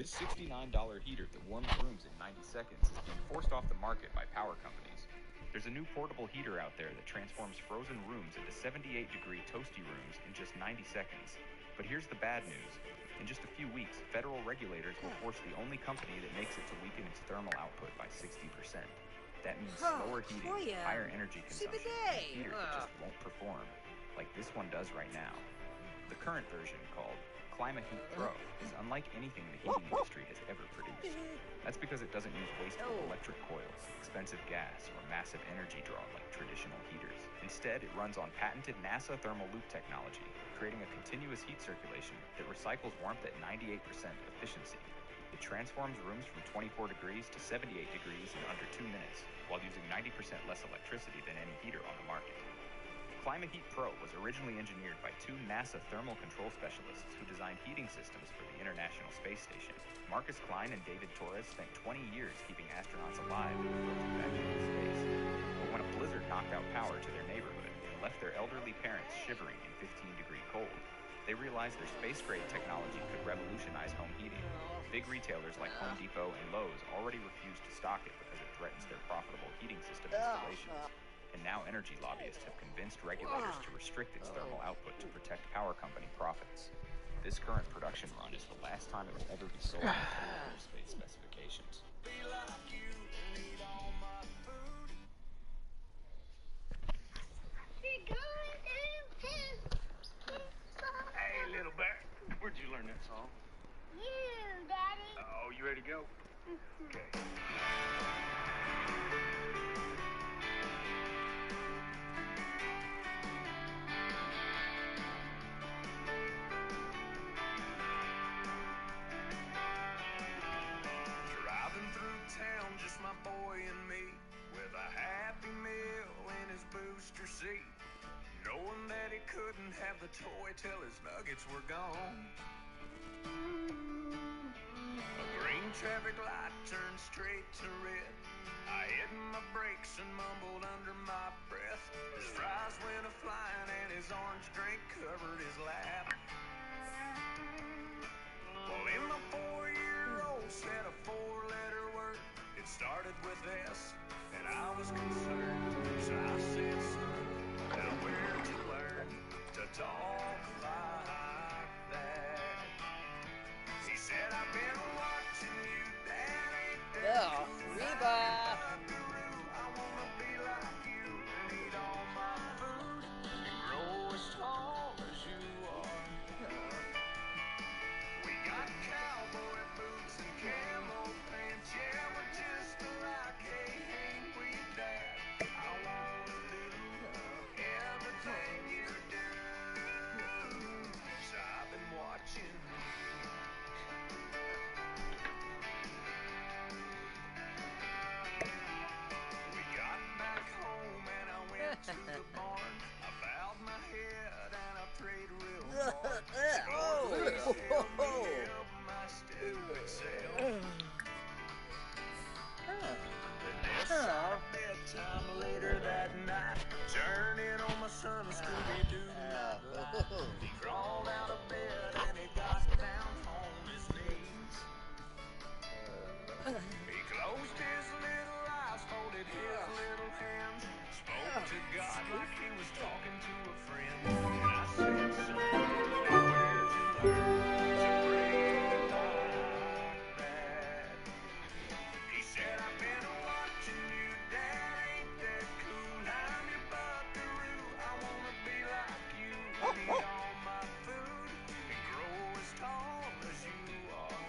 This $69 heater that warms rooms in 90 seconds is being forced off the market by power companies. There's a new portable heater out there that transforms frozen rooms into 78-degree toasty rooms in just 90 seconds. But here's the bad news. In just a few weeks, federal regulators will force the only company that makes it to weaken its thermal output by 60%. That means slower heating, higher energy consumption, and a heater that just won't perform, like this one does right now. The current version, called ClimaHeat Pro, is unlike anything the heating industry has ever produced. That's because it doesn't use wasteful electric coils, expensive gas, or massive energy draw like traditional heaters. Instead, it runs on patented NASA thermal loop technology, creating a continuous heat circulation that recycles warmth at 98% efficiency. It transforms rooms from 24 degrees to 78 degrees in under 2 minutes, while using 90% less electricity than any heater on the market. ClimaHeat Pro was originally engineered by two NASA thermal control specialists who designed heating systems for the International Space Station. Marcus Klein and David Torres spent 20 years keeping astronauts alive in frozen vegetative space. But when a blizzard knocked out power to their neighborhood and left their elderly parents shivering in 15-degree cold, they realized their space-grade technology could revolutionize home heating. Big retailers like Home Depot and Lowe's already refuse to stock it because it threatens their profitable heating system installations. And now energy lobbyists have convinced regulators to restrict its thermal output to protect power company profits. This current production run is the last time it will ever be sold with full space specifications. Hey, little bear, where'd you learn that song? You, Daddy. Oh, you ready to go? Okay. Driving through town, just my boy and me, with a Happy Meal in his booster seat, knowing that he couldn't have the toy till his nuggets were gone. A green traffic light turned straight to red. I hit my brakes and mumbled under my breath. His fries went a-flying and his orange drink covered his lap. Well, in my 4-year-old said a 4-letter word. It started with S, and I was concerned. So I said, son, now where'd you learn to talk like that? He said, I've been watching you, Daddy. Reba! I wanna be like you and eat all my food and grow as tall as you are. We got cowboy boots and camo pants. Yeah, we're just alike. Hey, ain't we, Dad? I wanna do everything you do. So I've been watching. We got back home and I went to the barn. I bowed my head and I prayed real hard. Lord, please help me help my stupid self. At bedtime later that night, turning on my son Scooby-Doo nightlight. He crawled out of bed and he got down on his knees. He closed his little eyes, folded his little hands, spoke to God like he was talking to a friend. And I said, son, now where'd you learn to pray like that? He said, I've been watching you, Dad, ain't that cool? I'm your buckaroo, I wanna be like you and eat all my food and grow as tall as you are.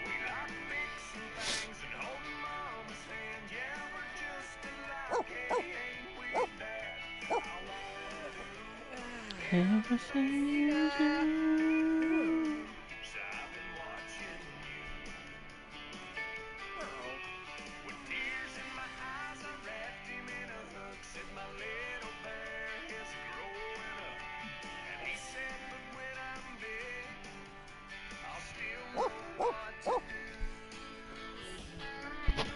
We like mixing things and holding Mama's hand. Yeah, we're just alike. Hey, ain't we, Dad? I wanna do everything you do. So I've been watching you. With tears in my eyes, I wrapped him in a hug. Said my little bear is growing up. And he said, but when I'm big, I'll still know what to do.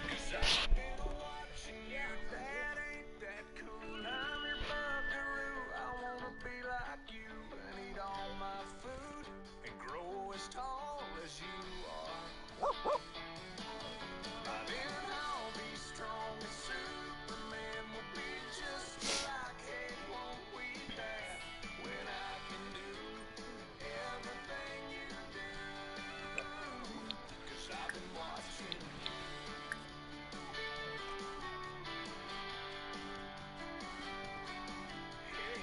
'Cause I've been watching you, Dad, ain't that cool? I'm your buckaroo, I wanna be like you and eat all my food and grow as tall as you are. By then I'll be strong as Superman. Will be just like, hey, won't we laugh when I can do everything you do? 'Cause I've been watching you. Hey,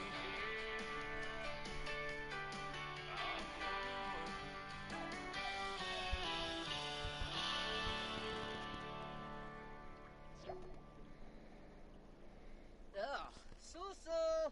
Ugh, Susu.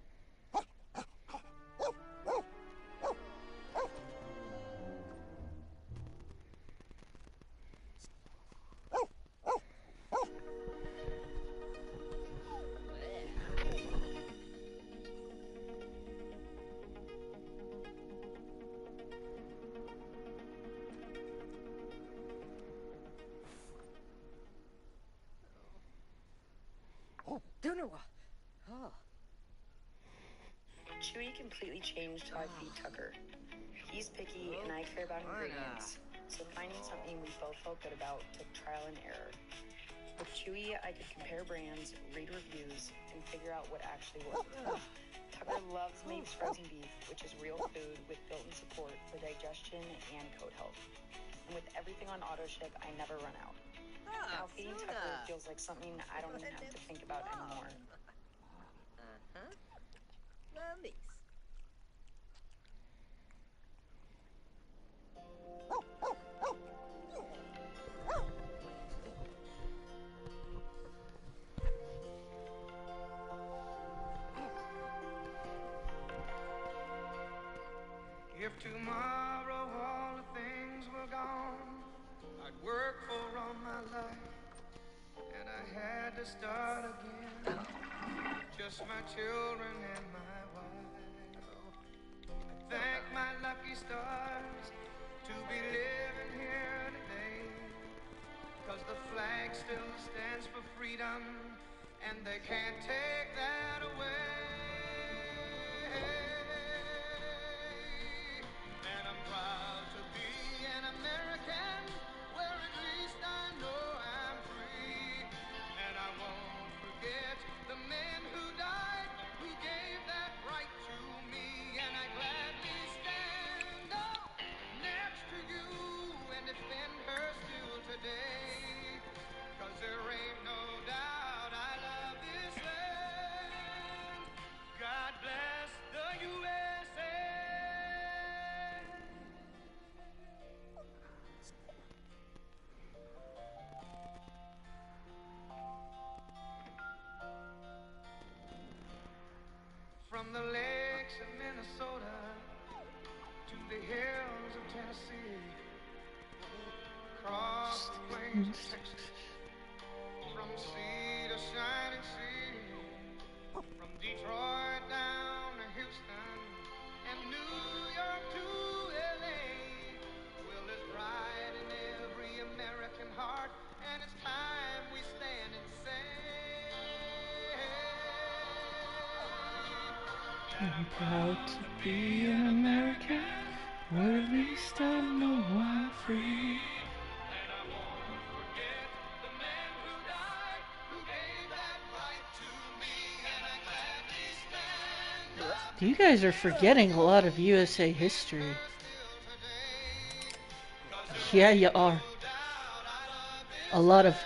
Dunawa. Oh. Chewie completely changed how I feed Tucker. He's picky and I care about ingredients, so finding something we both felt good about took trial and error. With Chewie, I could compare brands, read reviews, and figure out what actually worked. Tucker loves Maeve's frozen beef, which is real food with built-in support for digestion and coat health. And with everything on auto ship, I never run out. Now feeding Tucker feels like something I don't even have to think about anymore. Mummies. if tomorrow all the things were gone I'd work for all my life, and I had to start again. Just my children and my wife. I thank my lucky stars to be living here today. 'Cause the flag still stands for freedom, and they can't take that away. And I'm proud to be an American, where at least I know I'm free. And I won't forget the men who died, who gave that right to me. And I gladly stand up next to you and defend her still today. 'Cause there ain't no doubt I love this land. God bless the USA. From the lakes of Minnesota to the hills of Tennessee, across the plains of Texas, from sea to shining sea, from Detroit down to Houston and New York to LA. Well, there's pride in every American heart, and it's time we stand and say, I'm proud to be an American, or at least I know I'm free. and I won't forget the men who died, who gave that right to me, and I gladly stand up You guys are forgetting a lot of USA history. still today. 'Cause Yeah, you are. no doubt I love this A lot of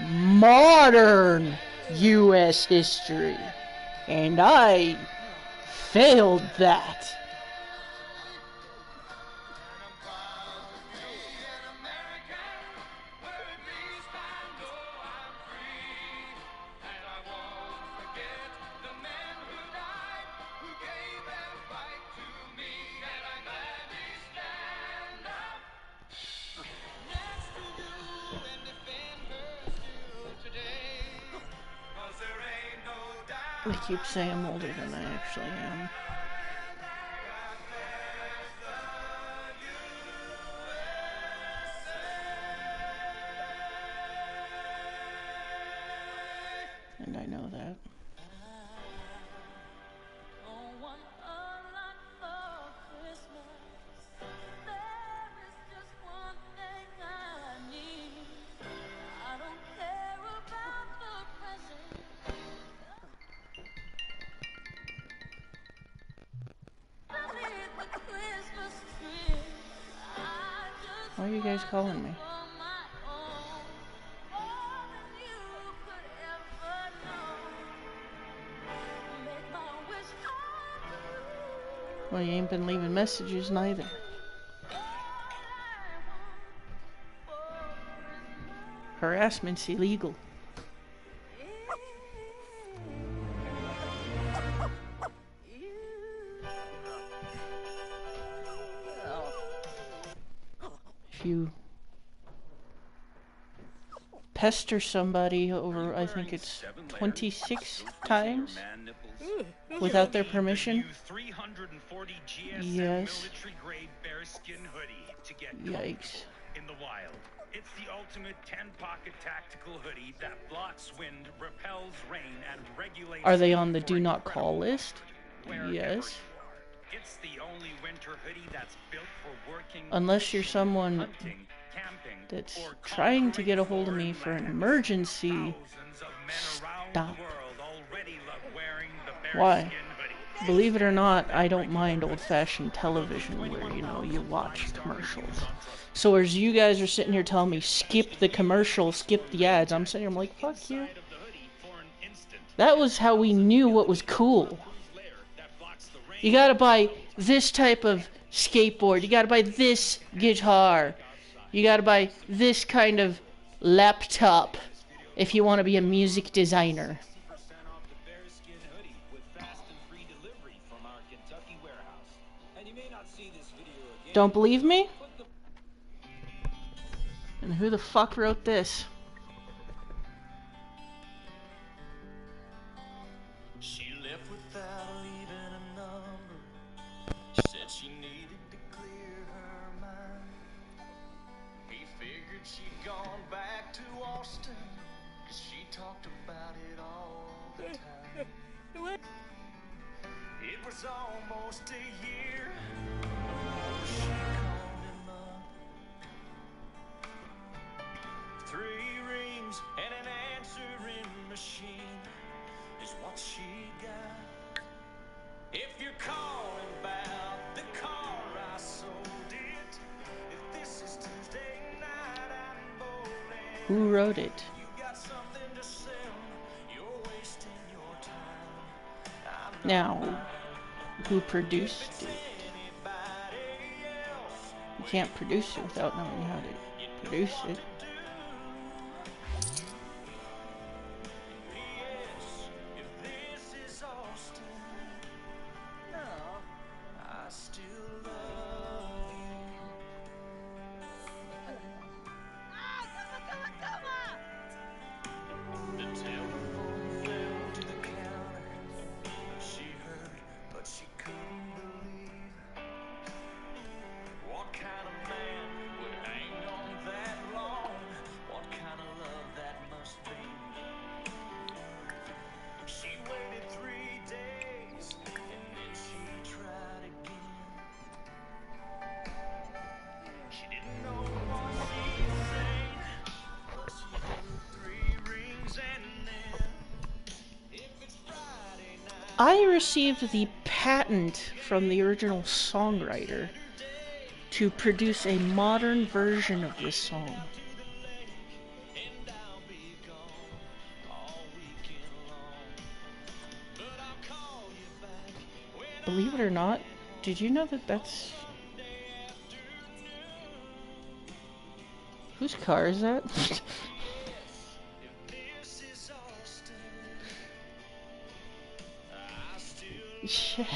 modern US history. And I failed that. and I'm proud to be an American, where at least I know I'm free. And I won't forget the men who died, who gave that right to me. And I gladly stand up next to you and defend her still today. 'Cause there ain't no doubt. I keep saying I'm older than I actually am. God bless the USA. And I know that. No one alive for Christmas. There is just Why are you guys calling me? Well, you ain't been leaving messages neither. Harassment's illegal. If you pester somebody over, I think it's 26 times without their permission. 340 GSM Yes. military-grade bearskin hoodie to get Yikes. in the wild. It's the ultimate 10-pocket tactical hoodie that blocks wind, repels rain, and regulates. Are they on the for do not incredible call list? comfort wherever Yes. you are. It's the only winter hoodie that's built for working, Unless you're fishing, someone hunting, camping, that's or trying to get a conquering hold of me for an foreign lands. emergency. Thousands of men around Stop. the world already love wearing the Why? bearskin hoodie. Believe it or not, I don't mind old-fashioned television where, you know, you watch commercials. So as you guys are sitting here telling me, skip the commercial, skip the ads, I'm sitting here, I'm like, fuck you. That was how we knew what was cool. You gotta buy this type of skateboard, you gotta buy this guitar, you gotta buy this kind of laptop if you want to be a music designer. Don't believe me? And who the fuck wrote this? She left without leaving a number. Said she needed to clear her mind. He figured she'd gone back to Austin, 'cause she talked about it all the time. It was almost a year before she called him up. 3 rings and an answering machine is what she got. If you're calling about the car I sold it, if this is Tuesday night I'm bowling, Who wrote it? you got something to sell, you're wasting your time. I'm Now, who produced it? anybody else. You can't produce it without knowing how to produce it. P.S. If this is Austin, I still love you. The telephone fell to the counter. She heard, but she couldn't believe. What kind of man would hang on that long? What kind of love that must be? She waited 3 days, and then she tried again. She didn't know what she'd say, but she drew 3 rings and then, if it's Friday night, I received the patent from the original songwriter to produce a modern version of this song. and I'll be gone all weekend long. But I'll call you back when Believe it or not, did you know that that's... Whose car is that? this is Austin. I still Shit.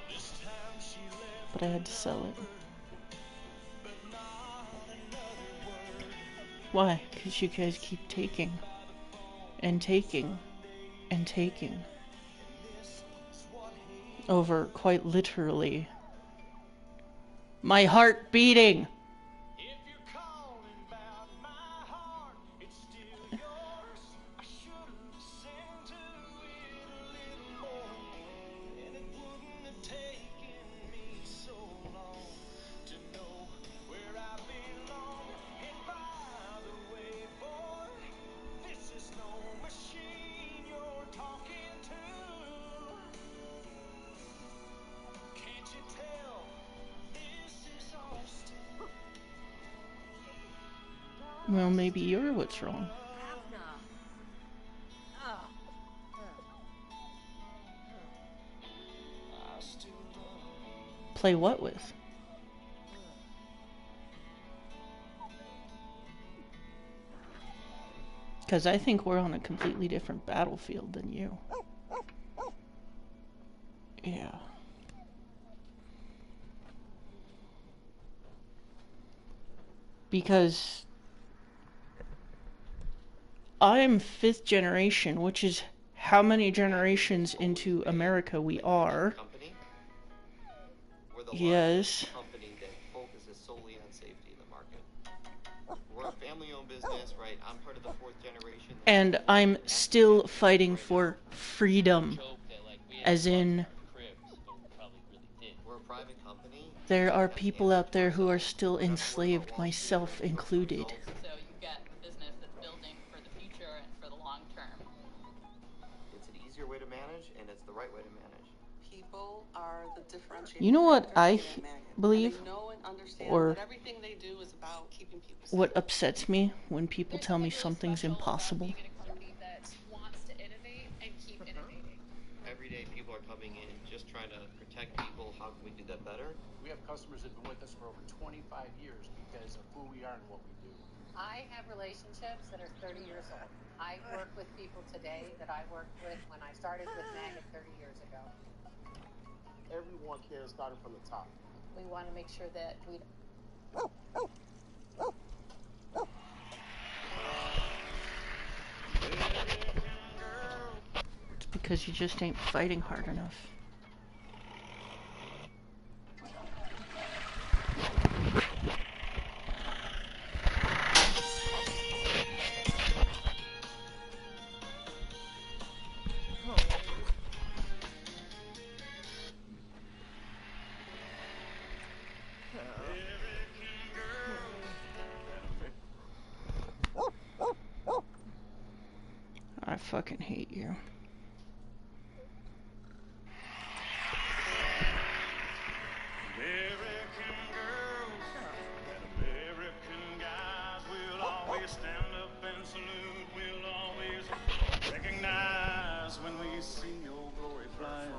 this time she left, But I had to sell it. but not another word. Why? Because you guys keep taking. And taking. And taking. Over, quite literally, my heart beating. If you're calling about my heart, it's still yours. I should have listened to it a little more, and it wouldn't have taken me so long to know where I belong. And by the way, boy, this is no machine you're talking to. Well, maybe you're what's wrong. Play what with? Because I think we're on a completely different battlefield than you. Yeah. Because I'm 5th generation, which is how many generations into America we are. Company. We're the Yes. largest company that focuses solely on safety in the market. We're a family-owned business, right? I'm part of the 4th generation. And I'm still fighting for freedom. As in, We're a private company. there are people out there who are still enslaved, myself included. So you've got a business that's building for the future and for the long term. It's an easier way to manage, and it's the right way to manage. People are the differentiating You know what factor I in Maggot. believe, They know and understand or that everything they do is about keeping people safe. what upsets me when people tell me something's impossible? Being a company that wants to innovate and keep innovating. Every day, people are coming in just trying to protect people. How can we do that better? We have customers that have been with us for over 25 years because of who we are and what we do. I have relationships that are 30 years old. I work with people today that I worked with when I started with Maggot 30 years ago. Everyone here starting from the top. We want to make sure that we It's because you just ain't fighting hard enough. I fucking hate you. American girls and American guys will always stand up and salute. We'll always recognize when we see your glory flying.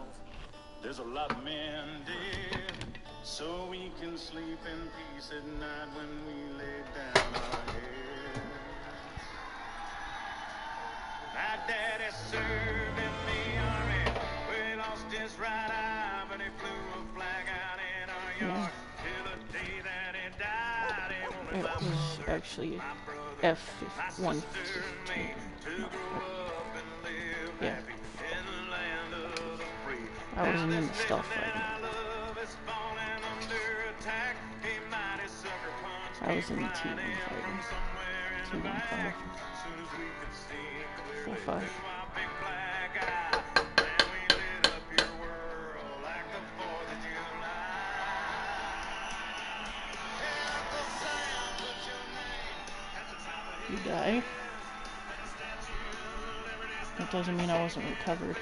There's a lot of men dead, so we can sleep in peace at night when we lay down our heads. My daddy served in the army. We lost his right eye, but he flew a flag out in our yard till the day that he died. He wanted It my was mother, actually my brother, my sister, and me to F-115. grow up and live Yeah. happy in the land of the free. I wasn't Now in the this stealth nation fighting. I love is falling under attack. A mighty sucker punch I was in the came T1 flying in fighting. from somewhere in the T1 back. five. Soon as we could see clearly 4-5. through our big black eye, and we lit up your world like the 4th of July. Hear the sound, put your name at the top of You die? That doesn't mean I wasn't recovered.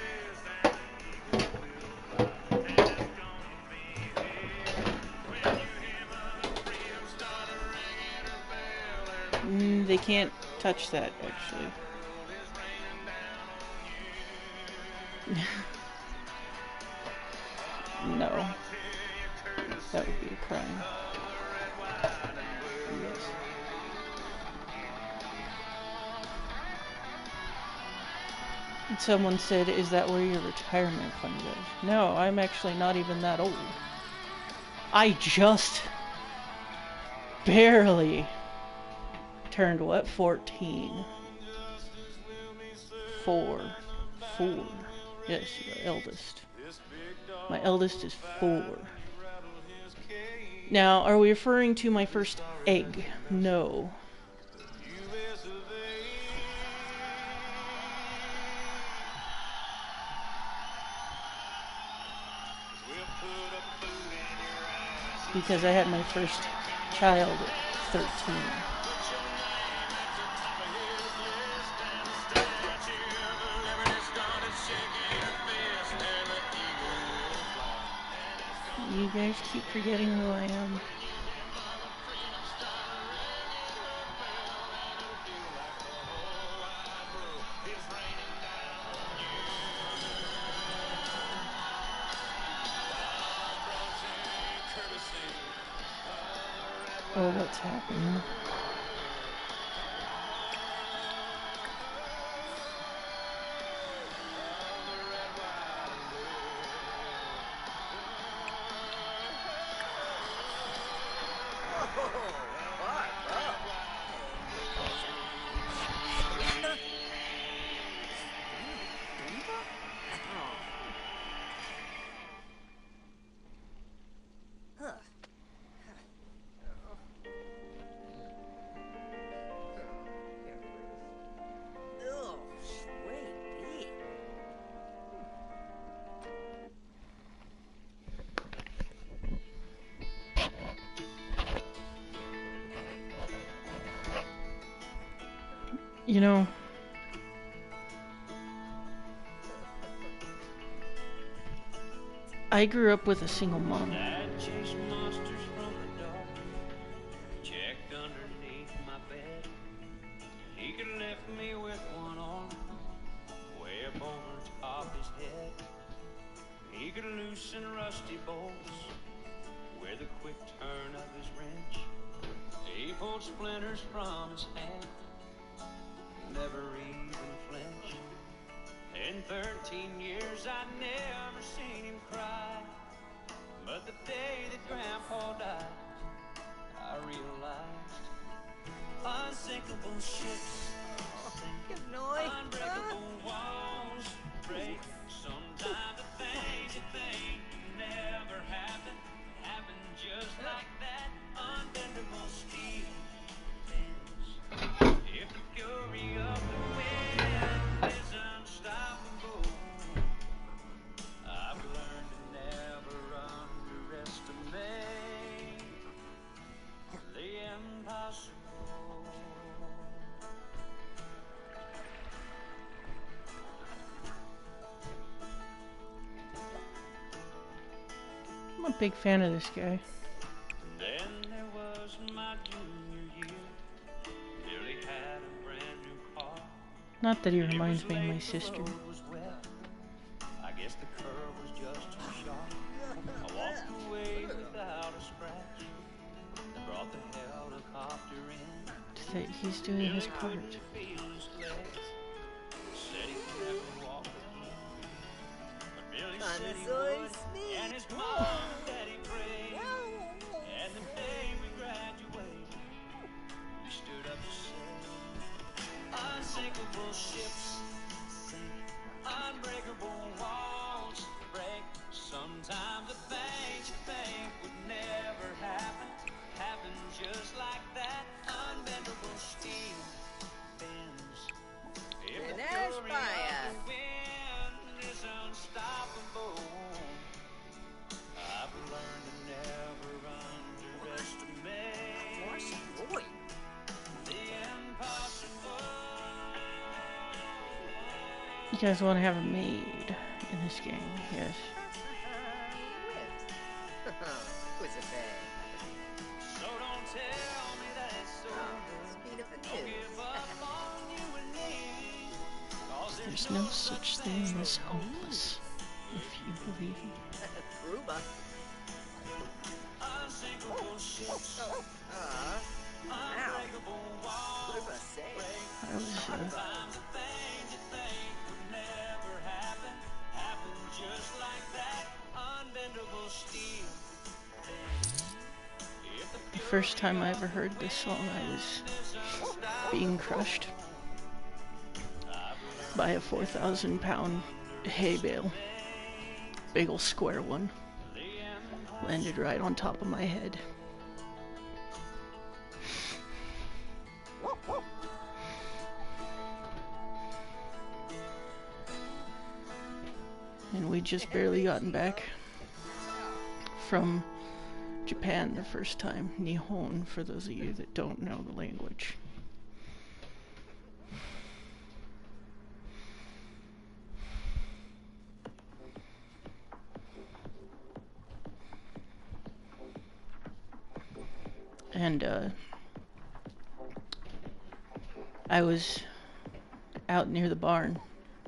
They can't touch that, actually. No. That would be a crime. Yes. And someone said, is that where your retirement fund goes? No, I'm actually not even that old. I just barely turned, what, 14? 4. Yes, your eldest. My eldest is 4. Now, are we referring to my first egg? No. Because I had my first child at 13. You guys keep forgetting who I am. Oh, what's happening? You know, I grew up with a single mom. Dad chased monsters from the dark, checked underneath my bed. He could lift me with one arm, way up over top his head. He could loosen rusty bolts with a quick turn of his wrench. He pulled splinters from his hand, never even flinch. In 13 years I'd never seen him cry, but the day that Grandpa died, I realized unsinkable ships sink, unbreakable walls break. Sometimes the things you think never happen, happen just like that. Unbendable steel bends. If the fury of the wind is unstoppable, I've learned to never underestimate the impossible. I'm a big fan of this guy. Then there was my junior year. Nearly had a brand new car. Not that he reminds me of my sister. I guess the curve was just too sharp. I walked away without a scratch. They brought the helicopter in. That he's doing his part. Said he could never walk again. But Billy said he would. And his mom and daddy prayed. And the day we graduated, we stood up to say, unsinkable ships sink, unbreakable walls break. Sometimes the things you think would never happen, happen just like that. Unbendable steel bends. If the fury of the wind is unstoppable, I've learned to never underestimate the impossible. You guys want to have a maid in this game? Yes. Who's a babe? So don't tell me that it's over. Speed of the Don't news. give up on you and me. 'Cause There's no such thing as hopeless, if you believe me. Gruba. unsinkable ships, Unbreakable walls. Gruba say. I was, sometimes the things you think would never happen, happen just like that. Unbendable steel. the first time I ever heard this song, I was being crushed by a 4,000-pound hay bale. Big ol' square one. Landed right on top of my head. And we'd just barely gotten back from Japan the first time. Nihon, for those of you that don't know the language. And I was out near the barn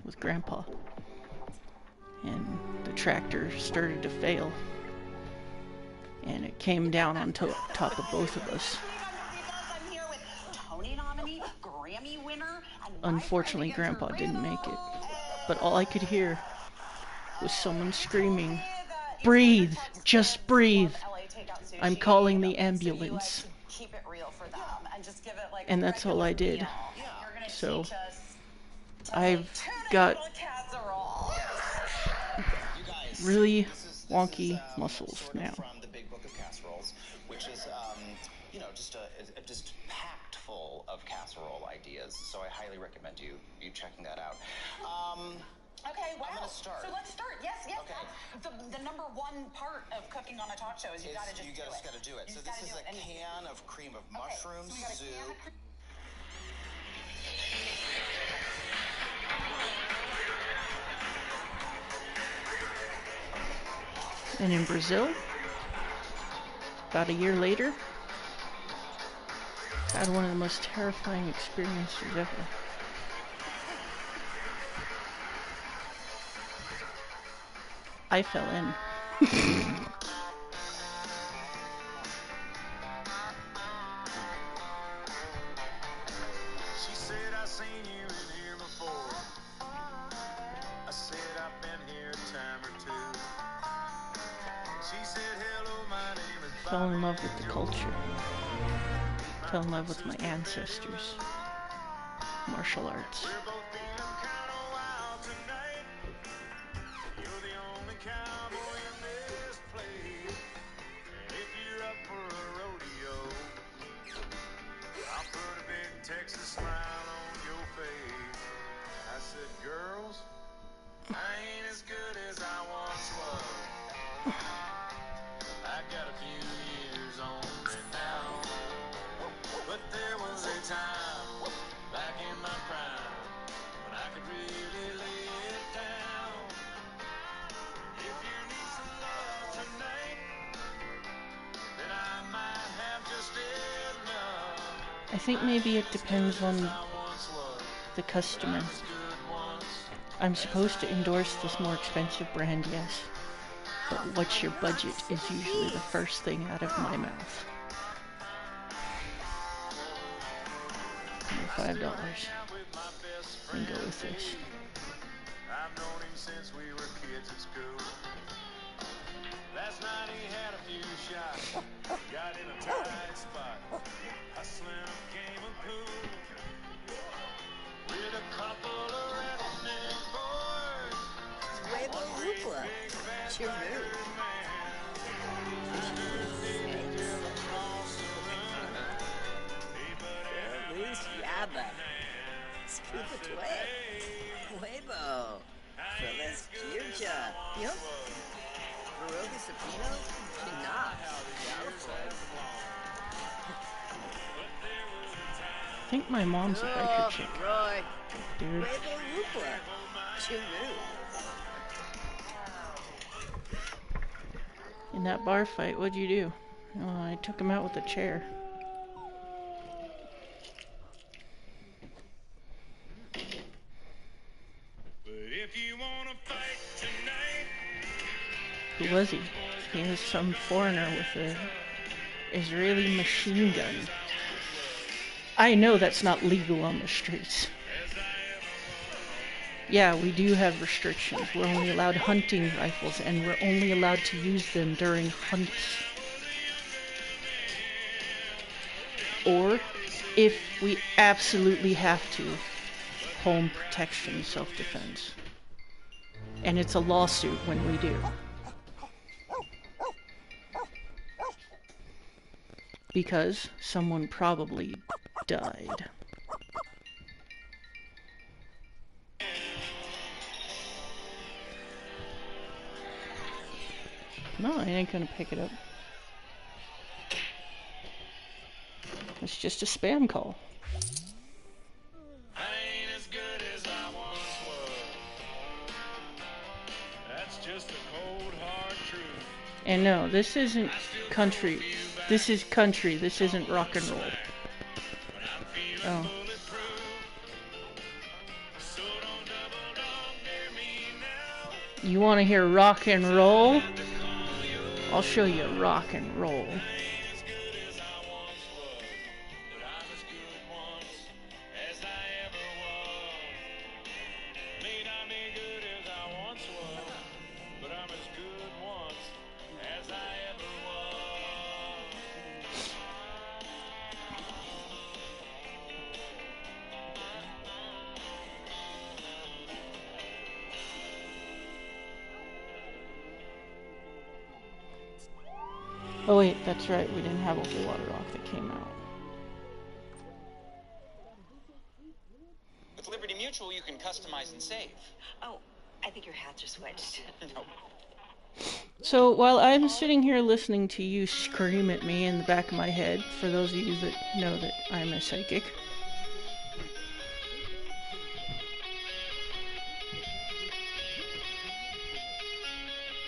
with Grandpa, and the tractor started to fail, and it came down on top of both of us. I'm here with Tony nominee, Grammy winner, and Unfortunately, Grandpa didn't make it, but all I could hear was someone screaming, "Breathe, just breathe. I'm calling the ambulance." keep it real for them and just give it like And that's all I did. So I've got really wonky muscles now. From the Big Book of Casseroles, which is, you know, just packed full of casserole ideas. So I highly recommend you checking that out. Okay, wow. I'm gonna start. So let's start. Yes. Okay. The number one part of cooking on a talk show is you gotta just do it. You just gotta do it. So this is a can of cream of mushrooms, so we got a can of And in Brazil, about a year later, had one of the most terrifying experiences ever. I fell in. She said, I seen you in here before. I said, I've been here a time or two. She said, hello, my name is Fell in love with the culture. Fell in love with my ancestors. Martial arts. We're both being kind of wild tonight. You're the only cowboy in this place. And if you're up for a rodeo, I'll put a big Texas smile on your face. I said, girls, I ain't as good as I once was. I got a few years on me now. But there was a time back in my prime when I could really lay it down. If you need some love tonight, then I might have just enough. I think maybe it depends on the customer. I'm supposed to endorse this more expensive brand, yes. But what's your budget is usually the first thing out of my mouth. $5 and go with this. I've known him since we were kids at school. Last night he had a few shots, got in a tight spot, hustling a game of pool with a couple of redneck boys. Huevo Hoopla. Chiru. Luis Yaba. Scuba Twig. Huevo. Feliz Kircha. Yup. Veroga Sapino. Chinox. I think my mom's a biker chick. Roy. Dude. Huevo Hoopla. Chiru. In that bar fight, what'd you do? Oh, I took him out with a chair. Who was he? He was some foreigner with an Israeli machine gun. I know that's not legal on the streets. Yeah, we do have restrictions. We're only allowed hunting rifles, and we're only allowed to use them during hunts. Or, if we absolutely have to, home protection, self-defense. And it's a lawsuit when we do. Because someone probably died. No, I ain't gonna pick it up. It's just a spam call. I ain't as good as I once was. That's just a cold, hard truth. And no, this isn't country. This is country. This isn't rock and roll. Oh. You want to hear rock and roll? I'll show you rock and roll. Oh wait, that's right, we didn't have a whole lot of rock that came out. With Liberty Mutual, you can customize and save. Oh, I think your hats are switched. No. So while I'm sitting here listening to you scream at me in the back of my head, for those of you that know that I'm a psychic,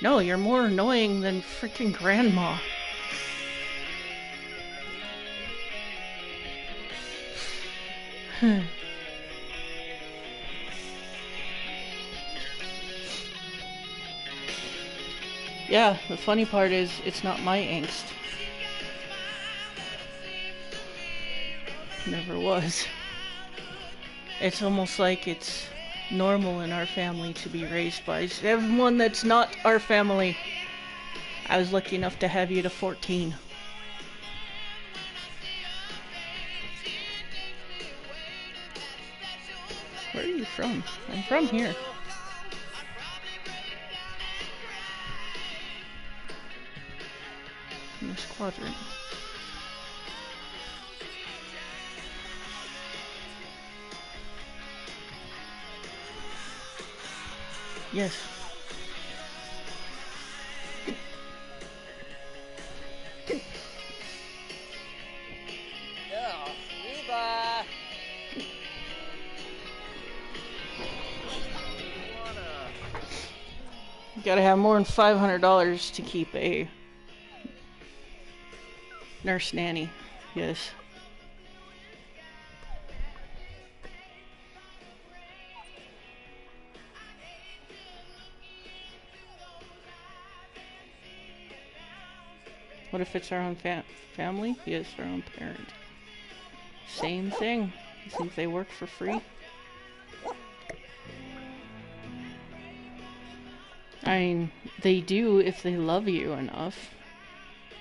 no, you're more annoying than freaking grandma. Yeah, the funny part is, it's not my angst. Never was. It's almost like it's normal in our family to be raised by everyone that's not our family. I was lucky enough to have you to 14. Where are you from? I'm from here. In this quadrant. Yes. Oh, Reba! You gotta have more than $500 to keep a nurse nanny. Yes. What if it's our own family? Yes, our own parent. Same thing. You think they work for free? I mean, they do if they love you enough.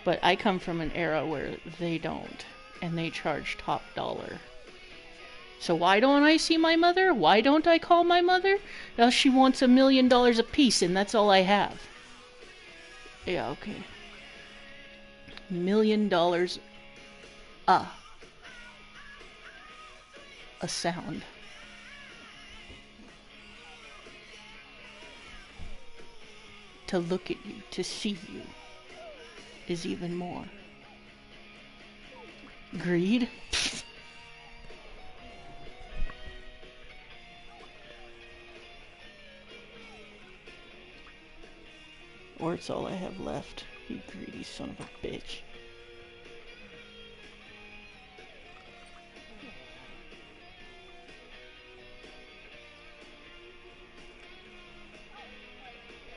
But I come from an era where they don't. And they charge top dollar. So why don't I see my mother? Why don't I call my mother? Well, she wants $1 million a piece and that's all I have. Yeah, okay. $1 million a sound. To look at you, to see you, is even more. Greed? Or it's all I have left, you greedy son of a bitch.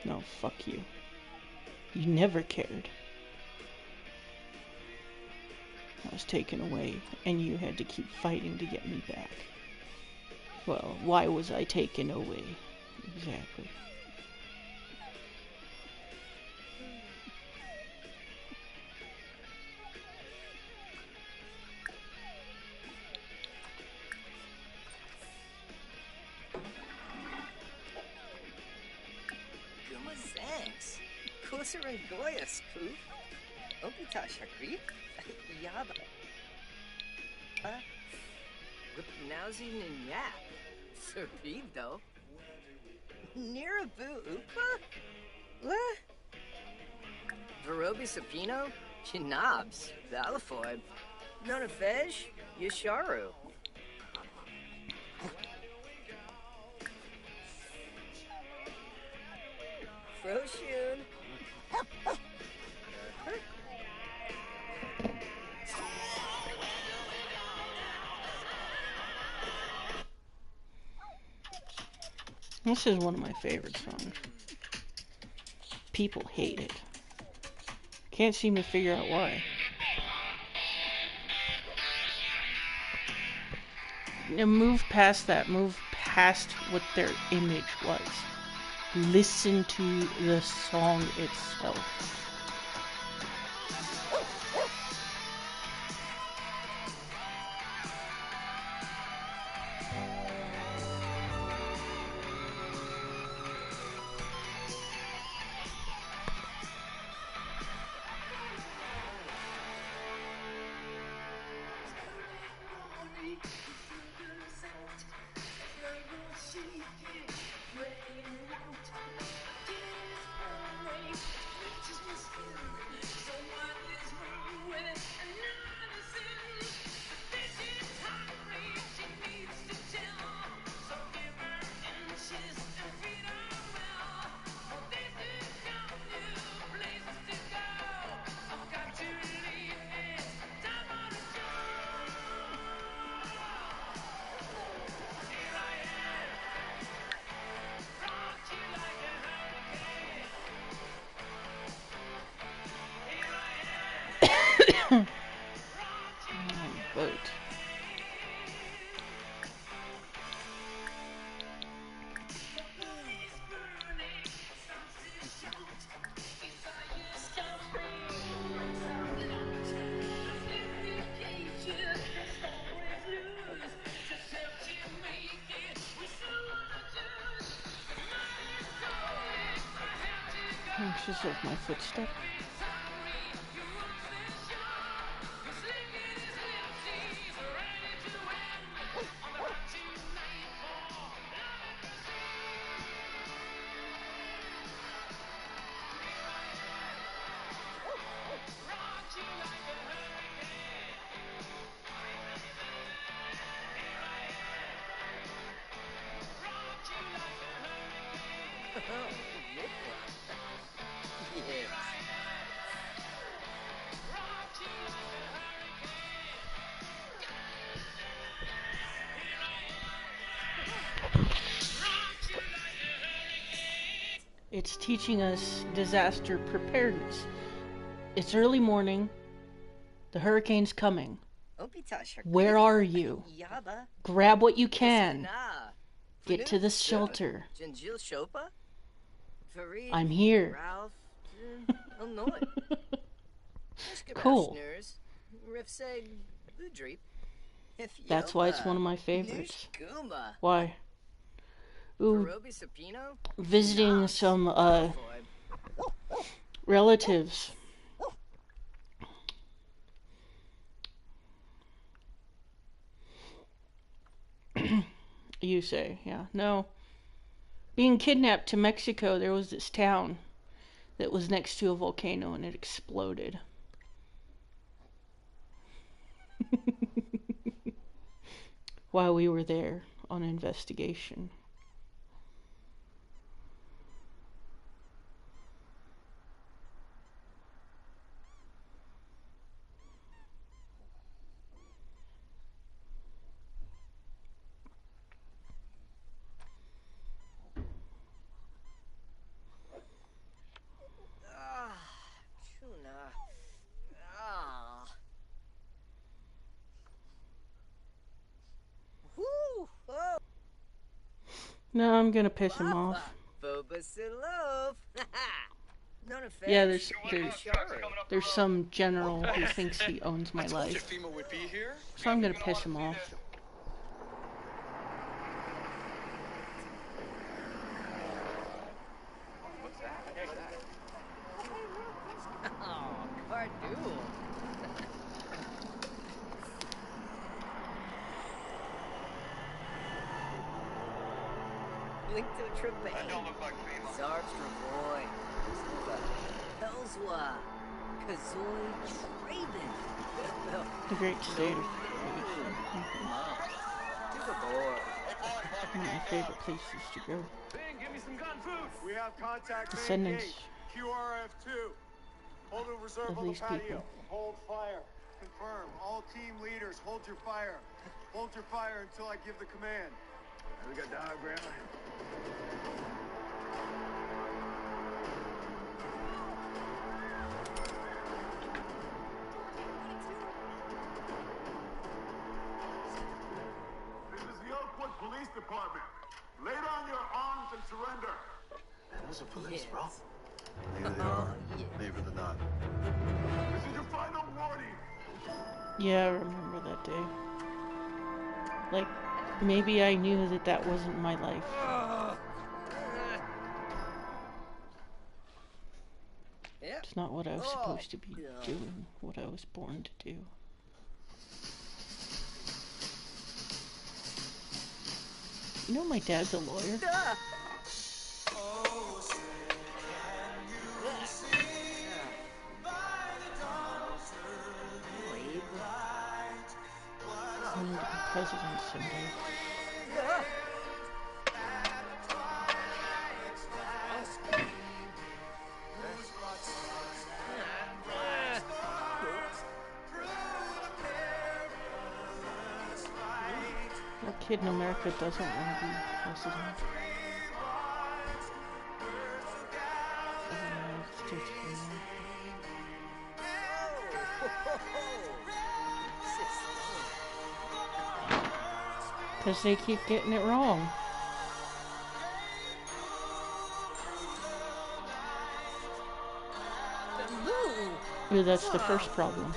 No, fuck you. You never cared. I was taken away, and you had to keep fighting to get me back. Well, why was I taken away? Exactly. Thanks. Kusara Goya Scoop. Opita Shakri. Yaba. Ripnauzi Ninyap. Serpido. Nirabu Upa? What? Verobi Sapino? Chinabs. Valafoib. Nonafej. Yasharu. Froshun. This is one of my favorite songs. People hate it. Can't seem to figure out why. Now move past that. Move past what their image was. Listen to the song itself. Boat. Anxious of my footstep. It's teaching us disaster preparedness. It's early morning. The hurricane's coming. Where are you? Grab what you can. Get to the shelter. I'm here. Cool. That's why it's one of my favorites. Why? Ooh, visiting some relatives. You say, yeah. No. Being kidnapped to Mexico, there was this town that was next to a volcano and it exploded. While we were there on investigation. No, I'm gonna piss him off. Yeah, there's some general who thinks he owns my life. So I'm gonna piss him off. Link to Trebane. Zarb Stravoy. Hellswa. Kazoy Traven. The great state of one of my favorite places to go. Ben, give me some gun food. We have contact. Descendants QRF2. Hold a reserve of on the these patio. people. Hold fire. Confirm. All team leaders, hold your fire. Hold your fire until I give the command. We got diagram. Here they are. Leave her the knot. This is your final warning. Yeah, I remember that day. Like, maybe I knew that that wasn't my life. It's not what I was supposed to be doing, what I was born to do. You know my dad's a lawyer? I'm gonna be president someday. What kid in America doesn't want to be president? Of the United States of America. Because they keep getting it wrong. Yeah, that's the first problem.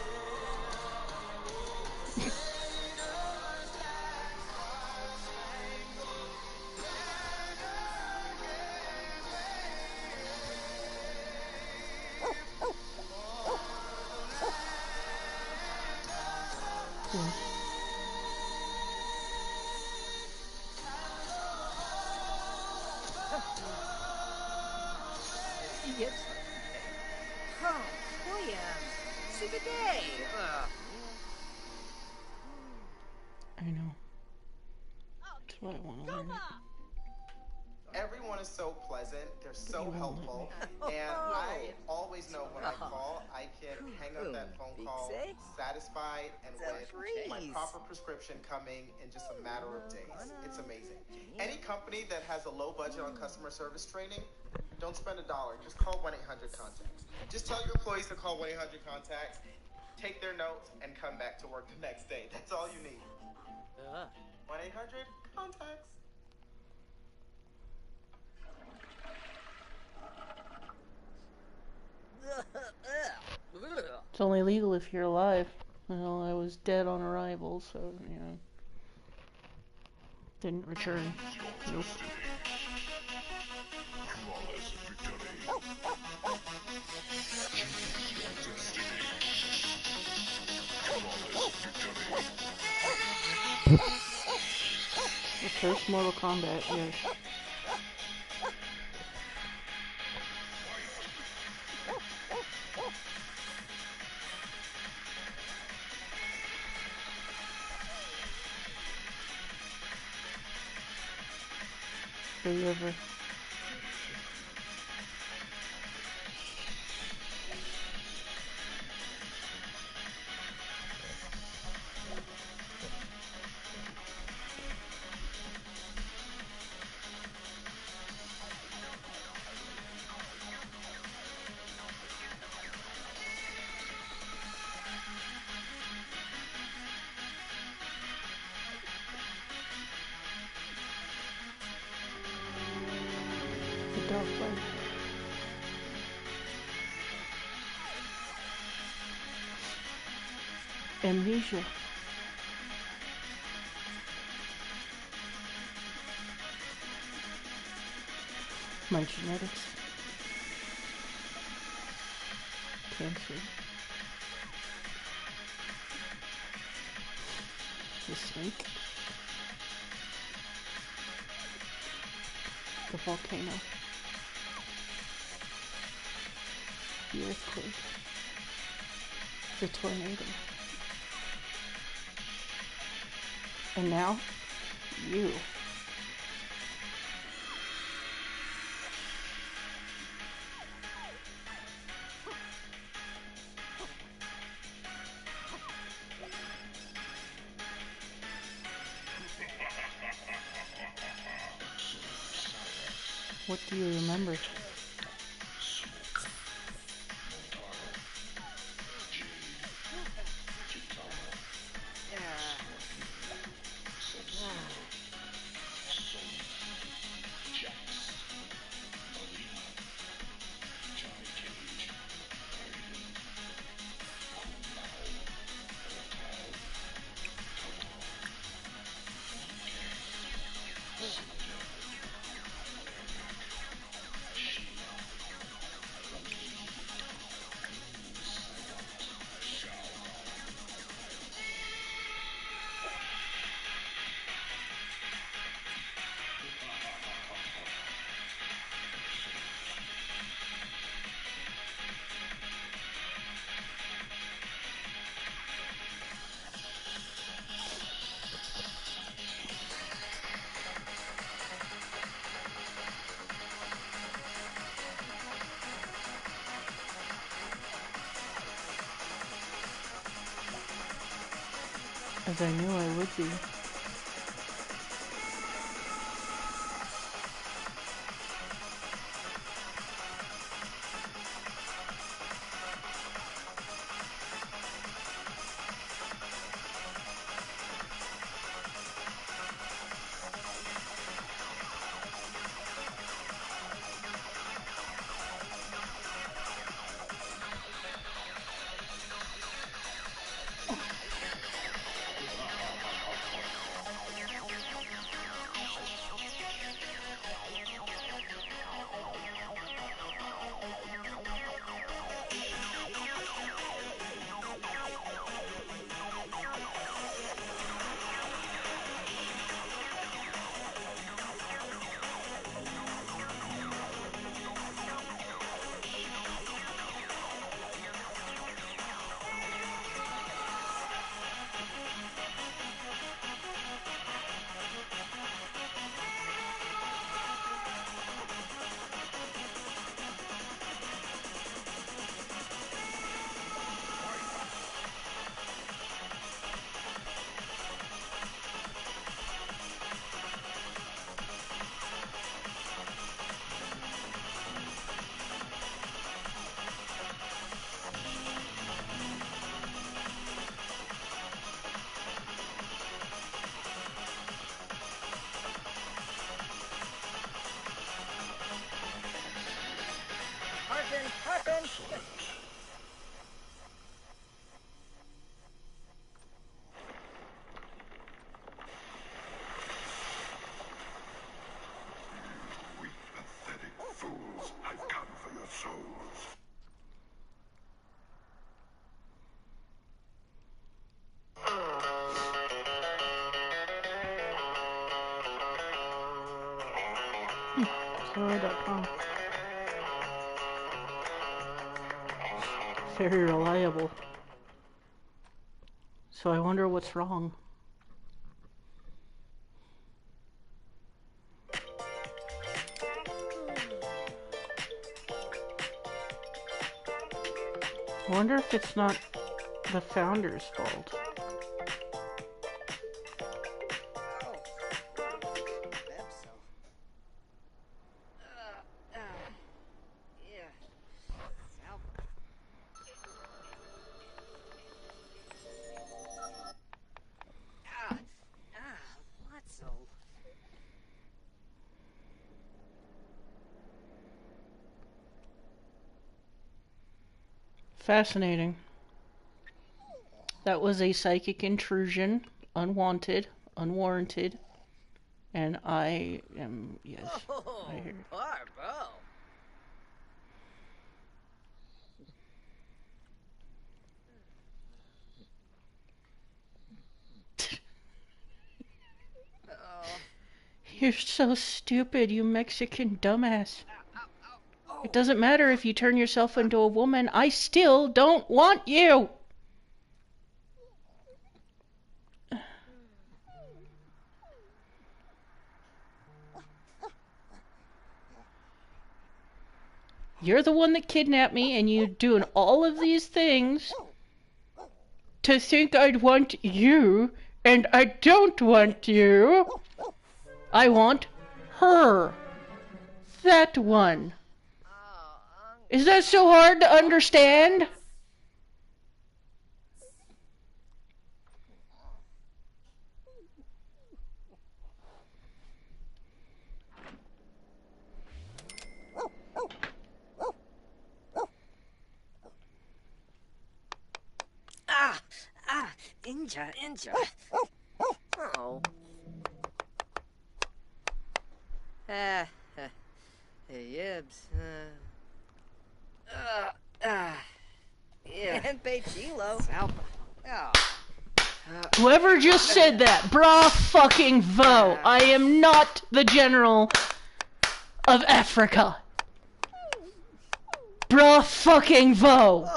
I know. That's what I want to learn. Everyone is so pleasant, they're so helpful, and I always know when I call, I can hang up that phone call satisfied and with my proper prescription coming in just a matter of days. It's amazing. Any company that has a low budget on customer service training, don't spend $1. Just call 1-800-CONTACTS. Just tell your employees to call 1-800-CONTACTS, take their notes, and come back to work the next day. That's all you need. 1-800-CONTACTS. It's only legal if you're alive. Well, I was dead on arrival, so, you know. Didn't return. Nope. The first Mortal Kombat, yes. Forever. Dark Blade. Amnesia. My genetics. Cancer. The snake. The volcano. The earthquake, the tornado, and now, you. What do you remember? As I knew I would be. Zoro.com. Very reliable. So I wonder what's wrong. I wonder if it's not the founder's fault. Fascinating. That was a psychic intrusion, unwanted, unwarranted, and I am, yes, I hear it. Barbo. You're so stupid, you Mexican dumbass. It doesn't matter if you turn yourself into a woman, I still don't want you! You're the one that kidnapped me, and you're doing all of these things to think I'd want you, and I don't want you. I want her. That one. Is that so hard to understand? Inja. Oh. Hey, Yibs. Yeah. And Chilo. Whoever just said that, brah fucking vo. I am not the general of Africa. Brah fucking vo.